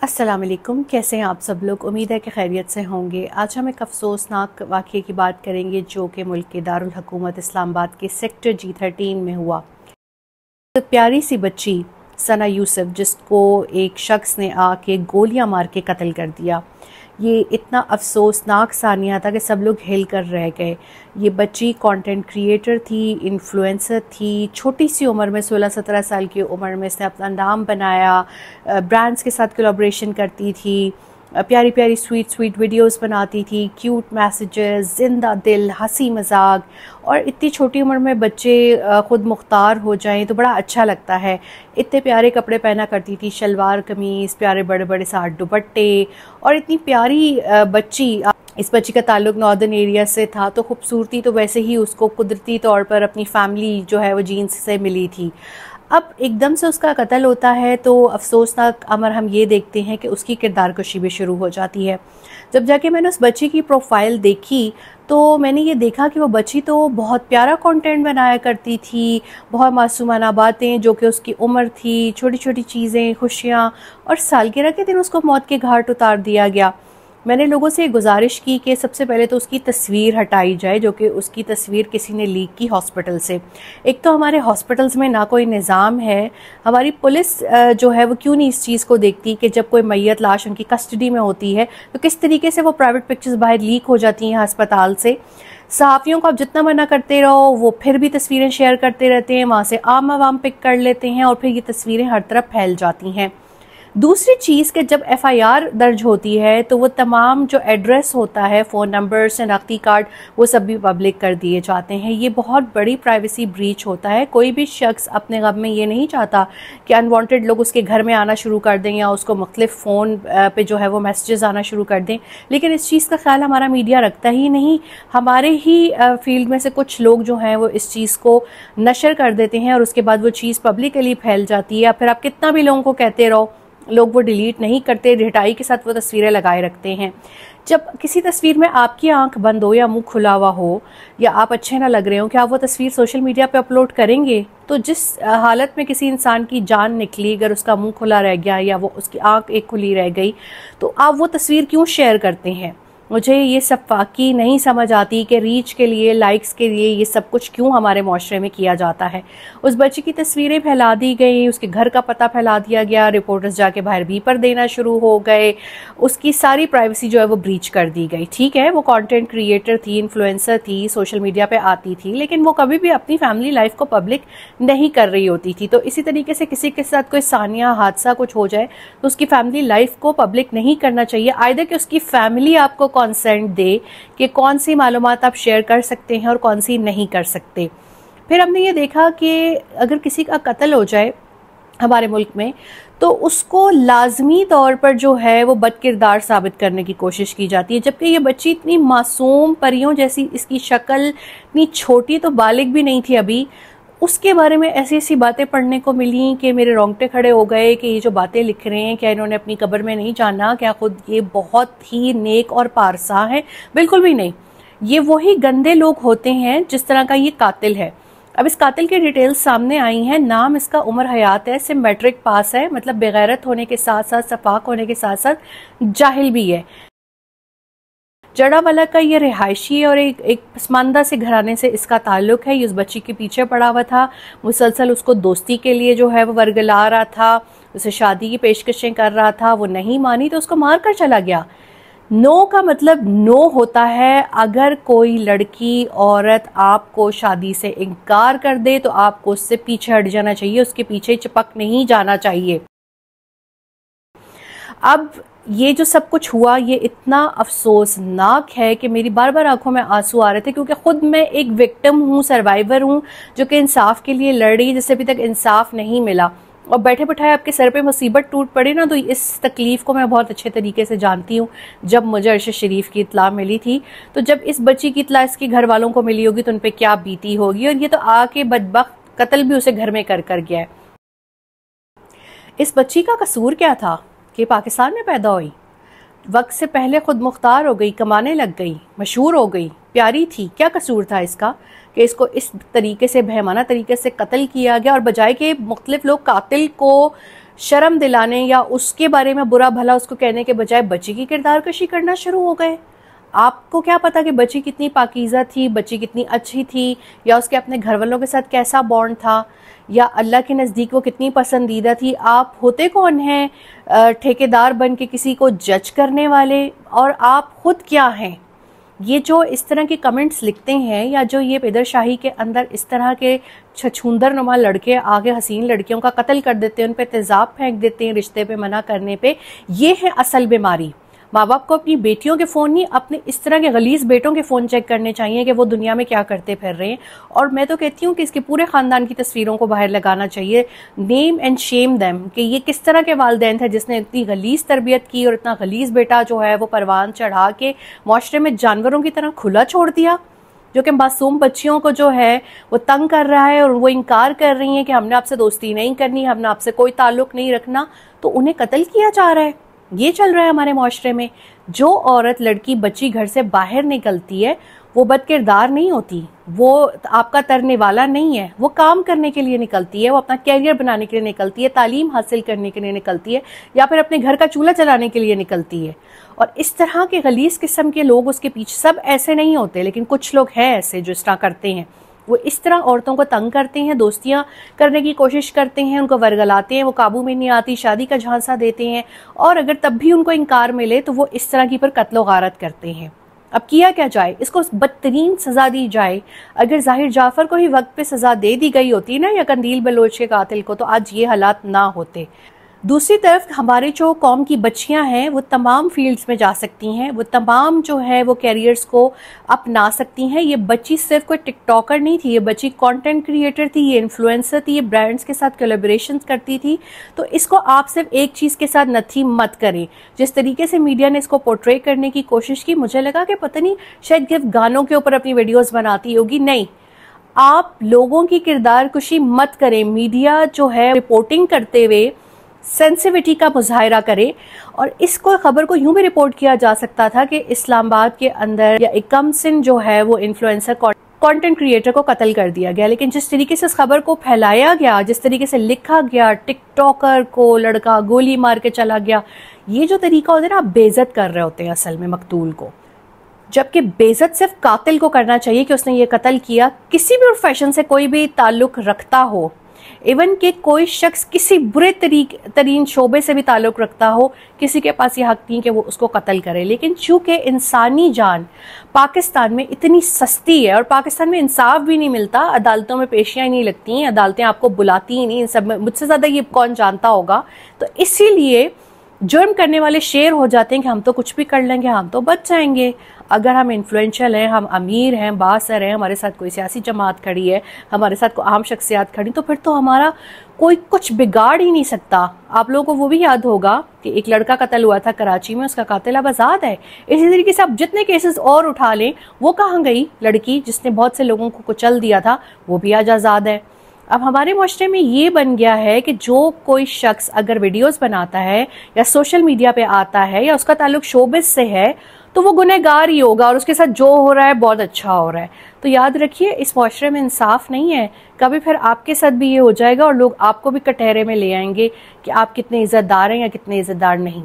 अस्सलाम वालेकुम, कैसे हैं आप सब लोग। उम्मीद है कि खैरियत से होंगे। आज हम एक अफसोसनाक वाक़ये की बात करेंगे जो कि मुल्क के दारुल हुकूमत इस्लामाबाद के सेक्टर G13 में हुआ। तो प्यारी सी बच्ची सना यूसुफ, जिसको एक शख्स ने आके गोलियां मार के कत्ल कर दिया, ये इतना अफसोसनाक सानिया था कि सब लोग हिल कर रह गए। ये बच्ची कंटेंट क्रिएटर थी, इन्फ्लुएंसर थी। छोटी सी उम्र में 16-17 साल की उम्र में इसने अपना नाम बनाया, ब्रांड्स के साथ कोलैबोरेशन करती थी, प्यारी प्यारी स्वीट वीडियोस बनाती थी, क्यूट मैसेजेस, जिंदा दिल, हंसी मजाक। और इतनी छोटी उम्र में बच्चे ख़ुद मुख्तार हो जाएं तो बड़ा अच्छा लगता है। इतने प्यारे कपड़े पहना करती थी, शलवार कमीज़, प्यारे बड़े बड़े साथ दुपट्टे। और इतनी प्यारी बच्ची, इस बच्ची का ताल्लुक नॉर्दर्न एरिया से था, तो खूबसूरती तो वैसे ही उसको कुदरती तौर पर अपनी फैमिली जो है वो जीन्स से मिली थी। अब एकदम से उसका कत्ल होता है तो अफसोसनाक अमर हम ये देखते हैं कि उसकी किरदार कशी भी शुरू हो जाती है। जब जाके मैंने उस बच्ची की प्रोफाइल देखी तो मैंने ये देखा कि वो बच्ची तो बहुत प्यारा कंटेंट बनाया करती थी, बहुत मासूमाना बातें, जो कि उसकी उम्र थी, छोटी छोटी चीज़ें, खुशियाँ। और सालगिरह के दिन उसको मौत के घाट उतार दिया गया। मैंने लोगों से गुजारिश की कि सबसे पहले तो उसकी तस्वीर हटाई जाए, जो कि उसकी तस्वीर किसी ने लीक की हॉस्पिटल से। एक तो हमारे हॉस्पिटल्स में ना कोई निज़ाम है, हमारी पुलिस जो है वो क्यों नहीं इस चीज़ को देखती कि जब कोई मैयत लाश उनकी कस्टडी में होती है तो किस तरीके से वो प्राइवेट पिक्चर्स बाहर लीक हो जाती हैं अस्पताल से। सहाफ़ियों को आप जितना मना करते रहो वो फिर भी तस्वीरें शेयर करते रहते हैं, वहाँ से आम आवाम पिक कर लेते हैं और फिर ये तस्वीरें हर तरफ फैल जाती हैं। दूसरी चीज़ कि जब FIR दर्ज होती है तो वो तमाम जो एड्रेस होता है, फ़ोन नंबर, शनाख्ती कार्ड, वो सब भी पब्लिक कर दिए जाते हैं। ये बहुत बड़ी प्राइवेसी ब्रीच होता है। कोई भी शख्स अपने गम में ये नहीं चाहता कि अनवांटेड लोग उसके घर में आना शुरू कर दें या उसको मुख्तलिफ फ़ोन पे जो है वो मैसेजेस आना शुरू कर दें, लेकिन इस चीज़ का ख्याल हमारा मीडिया रखता ही नहीं। हमारे ही फील्ड में से कुछ लोग जो हैं वो इस चीज़ को नशर कर देते हैं और उसके बाद वो चीज़ पब्लिकली फैल जाती है। फिर आप कितना भी लोगों को कहते रहो, लोग वो डिलीट नहीं करते, रिटाई के साथ वो तस्वीरें लगाए रखते हैं। जब किसी तस्वीर में आपकी आंख बंद हो या मुंह खुला हुआ हो या आप अच्छे ना लग रहे हो, क्या आप वो तस्वीर सोशल मीडिया पे अपलोड करेंगे? तो जिस हालत में किसी इंसान की जान निकली, अगर उसका मुंह खुला रह गया या वो उसकी आंख एक खुली रह गई, तो आप वो तस्वीर क्यों शेयर करते हैं? मुझे ये सब वाकई नहीं समझ आती कि रीच के लिए, लाइक्स के लिए ये सब कुछ क्यों हमारे माशरे में किया जाता है। उस बच्ची की तस्वीरें फैला दी गई, उसके घर का पता फैला दिया गया, रिपोर्टर्स जाके बाहर बीपर देना शुरू हो गए, उसकी सारी प्राइवेसी जो है वो ब्रीच कर दी गई। ठीक है, वो कंटेंट क्रिएटर थी, इन्फ्लुएंसर थी, सोशल मीडिया पे आती थी, लेकिन वो कभी भी अपनी फैमिली लाइफ को पब्लिक नहीं कर रही होती थी। तो इसी तरीके से किसी के साथ कोई सानिया हादसा कुछ हो जाए तो उसकी फैमिली लाइफ को पब्लिक नहीं करना चाहिए। आइदर कि उसकी फैमिली आपको कंसेंट दे कि कौन सी मालूमात आप शेयर कर सकते हैं और कौन सी नहीं कर सकते। फिर हमने ये देखा कि अगर किसी का कत्ल हो जाए हमारे मुल्क में तो उसको लाजमी तौर पर जो है वो बदकिरदार साबित करने की कोशिश की जाती है, जबकि ये बच्ची इतनी मासूम परियों जैसी, इसकी शक्ल इतनी छोटी, तो बालिग भी नहीं थी अभी। उसके बारे में ऐसी ऐसी बातें पढ़ने को मिली कि मेरे रोंगटे खड़े हो गए कि ये जो बातें लिख रहे हैं, क्या इन्होंने अपनी कब्र में नहीं जाना? क्या खुद ये बहुत ही नेक और पारसा है? बिल्कुल भी नहीं। ये वही गंदे लोग होते हैं जिस तरह का ये कातिल है। अब इस कातिल की डिटेल्स सामने आई हैं। नाम इसका उमर हयात है, सिर्फ मैट्रिक पास है, मतलब बेगैरत होने के साथ साथ, सफाक होने के साथ साथ जाहिल भी है। जड़ावाला का ये रिहायशी और एक पसमानदा से घराने से इसका ताल्लुक है। ये उस बच्ची के पीछे पड़ा हुआ था, मुसलसल उसको दोस्ती के लिए जो है वो वर्गला रहा था, उसे शादी की पेशकशें कर रहा था, वो नहीं मानी तो उसको मार कर चला गया। नो का मतलब नो होता है। अगर कोई लड़की, औरत आपको शादी से इनकार कर दे तो आपको उससे पीछे हट जाना चाहिए, उसके पीछे चिपक नहीं जाना चाहिए। अब ये जो सब कुछ हुआ ये इतना अफसोसनाक है कि मेरी बार बार आंखों में आंसू आ रहे थे, क्योंकि खुद मैं एक विक्टिम हूँ, सर्वाइवर हूँ, जो कि इंसाफ के लिए लड़ रही, जिससे अभी तक इंसाफ नहीं मिला। और बैठे बैठाए आपके सर पे मुसीबत टूट पड़ी ना, तो इस तकलीफ को मैं बहुत अच्छे तरीके से जानती हूँ। जब मुझे अरशद शरीफ की इत्ला मिली थी, तो जब इस बच्ची की इत्ला इसके घर वालों को मिली होगी तो उन पर क्या बीती होगी। और ये तो आके बदबख्त कत्ल भी उसे घर में कर गया है। इस बच्ची का कसूर क्या था कि पाकिस्तान में पैदा हुई, वक्त से पहले खुद मुख्तार हो गई, कमाने लग गई, मशहूर हो गई, प्यारी थी। क्या कसूर था इसका कि इसको इस तरीके से, बेहमाना तरीके से कत्ल किया गया? और बजाय कि मुख्तलिफ लोग कातिल को शर्म दिलाने या उसके बारे में बुरा भला उसको कहने के बजाय बच्ची की किरदार कशी करना शुरू हो गए। आपको क्या पता कि बच्ची कितनी पाकीज़ा थी, बच्ची कितनी अच्छी थी, या उसके अपने घर वालों के साथ कैसा बॉन्ड था, या अल्लाह के नज़दीक वो कितनी पसंदीदा थी। आप होते कौन हैं ठेकेदार बन के किसी को जज करने वाले, और आप खुद क्या हैं। ये जो इस तरह के कमेंट्स लिखते हैं या जो ये पेदरशाही के अंदर इस तरह के छछूंदर नुमा लड़के आगे हसीन लड़कियों का कत्ल कर देते हैं, उन पे तेज़ाब फेंक देते हैं रिश्ते पे मना करने पे, ये है असल बीमारी। माँ बाप को अपनी बेटियों के फ़ोन नहीं, अपने इस तरह के गलीज़ बेटों के फ़ोन चेक करने चाहिए कि वो दुनिया में क्या करते फिर रहे हैं। और मैं तो कहती हूँ कि इसके पूरे ख़ानदान की तस्वीरों को बाहर लगाना चाहिए, नेम एंड शेम देम, कि ये किस तरह के वालिदैन थे जिसने इतनी गलीज़ तरबियत की और इतना गलीज़ बेटा जो है वो परवान चढ़ा के माशरे में जानवरों की तरह खुला छोड़ दिया, जो कि मासूम बच्चियों को जो है वो तंग कर रहा है और वो इनकार कर रही हैं कि हमने आपसे दोस्ती नहीं करनी, हमने आपसे कोई ताल्लुक़ नहीं रखना, तो उन्हें कत्ल किया जा रहा है। ये चल रहा है हमारे माशरे में। जो औरत लड़की बच्ची घर से बाहर निकलती है वो बदकिरदार नहीं होती, वो आपका तरने वाला नहीं है, वो काम करने के लिए निकलती है, वो अपना कैरियर बनाने के लिए निकलती है, तालीम हासिल करने के लिए निकलती है, या फिर अपने घर का चूल्हा चलाने के लिए निकलती है। और इस तरह के गलीज़ किस्म के लोग उसके पीछे, सब ऐसे नहीं होते लेकिन कुछ लोग हैं ऐसे जो इस तरह करते हैं। वो इस तरह औरतों को तंग करते हैं, दोस्तियां करने की कोशिश करते हैं, उनको वर्गलाते हैं, वो काबू में नहीं आती, शादी का झांसा देते हैं, और अगर तब भी उनको इनकार मिले तो वो इस तरह की पर कत्लो गारत करते हैं। अब किया क्या जाए, इसको बदतरीन सज़ा दी जाए। अगर ज़ाहिर जाफ़र को ही वक्त पे सज़ा दे दी गई होती ना, या कंदील बलोच के कातिल को, तो आज ये हालात ना होते। दूसरी तरफ हमारे जो कौम की बच्चियां हैं वो तमाम फील्ड्स में जा सकती हैं, वो तमाम जो है वो कैरियर्स को अपना सकती हैं। ये बच्ची सिर्फ कोई टिकटॉकर नहीं थी, ये बच्ची कंटेंट क्रिएटर थी, ये इन्फ्लुएंसर थी, ये ब्रांड्स के साथ कोलैबोरेशंस करती थी। तो इसको आप सिर्फ एक चीज़ के साथ नथी मत करें। जिस तरीके से मीडिया ने इसको पोर्ट्रे करने की कोशिश की, मुझे लगा कि पता नहीं शायद सिर्फ गानों के ऊपर अपनी वीडियोज़ बनाती होगी, नहीं, आप लोगों की किरदार कुशी मत करें। मीडिया जो है रिपोर्टिंग करते हुए सेंसिटिविटी का मुजाहरा करे, और इसको खबर को यूं भी रिपोर्ट किया जा सकता था कि इस्लामाबाद के अंदर या एक कम सिन जो है वो इन्फ्लुएंसर कंटेंट क्रिएटर को कत्ल कर दिया गया। लेकिन जिस तरीके से इस खबर को फैलाया गया, जिस तरीके से लिखा गया, टिकटॉकर को लड़का गोली मार के चला गया, ये जो तरीका होता है ना, आप बेइज्जत कर रहे होते हैं असल में मकतूल को, जबकि बेइज्जत सिर्फ कातिल को करना चाहिए कि उसने ये कत्ल किया। किसी भी प्रोफेशन से कोई भी ताल्लुक रखता हो, इवन कि कोई शख्स किसी बुरे तरीन शोबे से भी ताल्लुक़ रखता हो, किसी के पास ये हक नहीं कि वो उसको कत्ल करे। लेकिन चूँकि इंसानी जान पाकिस्तान में इतनी सस्ती है और पाकिस्तान में इंसाफ भी नहीं मिलता, अदालतों में पेशियाँ नहीं लगती हैं, अदालतें आपको बुलाती ही नहीं, इन सब में मुझसे ज़्यादा ये कौन जानता होगा, तो इसीलिए जुर्म करने वाले शेर हो जाते हैं कि हम तो कुछ भी कर लेंगे, हम तो बच जाएंगे। अगर हम इन्फ्लुएंशियल हैं, हम अमीर हैं, बासर हैं, हमारे साथ कोई सियासी जमात खड़ी है, हमारे साथ कोई आम शख्सियात खड़ी, तो फिर तो हमारा कोई कुछ बिगाड़ ही नहीं सकता। आप लोगों को वो भी याद होगा कि एक लड़का कत्ल हुआ था कराची में, उसका कातिल अब आज़ाद है। इसी तरीके से आप जितने केसेस और उठा लें, वो कहाँ गई लड़की जिसने बहुत से लोगों को कुचल दिया था, वो भी आज आज़ाद है। अब हमारे माशरे में ये बन गया है कि जो कोई शख्स अगर वीडियोस बनाता है या सोशल मीडिया पे आता है या उसका ताल्लुक शोबिस से है, तो वो गुनहगार ही होगा और उसके साथ जो हो रहा है बहुत अच्छा हो रहा है। तो याद रखिए, इस माशरे में इंसाफ नहीं है, कभी फिर आपके साथ भी ये हो जाएगा और लोग आपको भी कटहरे में ले आएंगे कि आप कितने इज़्ज़तदार हैं या कितने इज़्ज़तदार नहीं।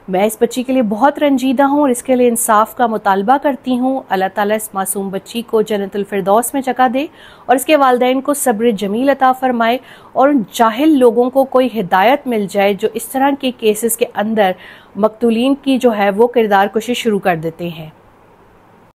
मैं इस बच्ची के लिए बहुत रंजीदा हूँ और इसके लिए इंसाफ का मुतालबा करती हूँ। अल्लाह ताला इस मासूम बच्ची को जन्नतुल फिरदौस में जगह दे और इसके वालिदैन को सब्र जमील अता फरमाए, और उन जाहिल लोगों को कोई हिदायत मिल जाए जो इस तरह के केसेस के अंदर मकतूलीन की जो है वो किरदार कुशी शुरू कर देते हैं।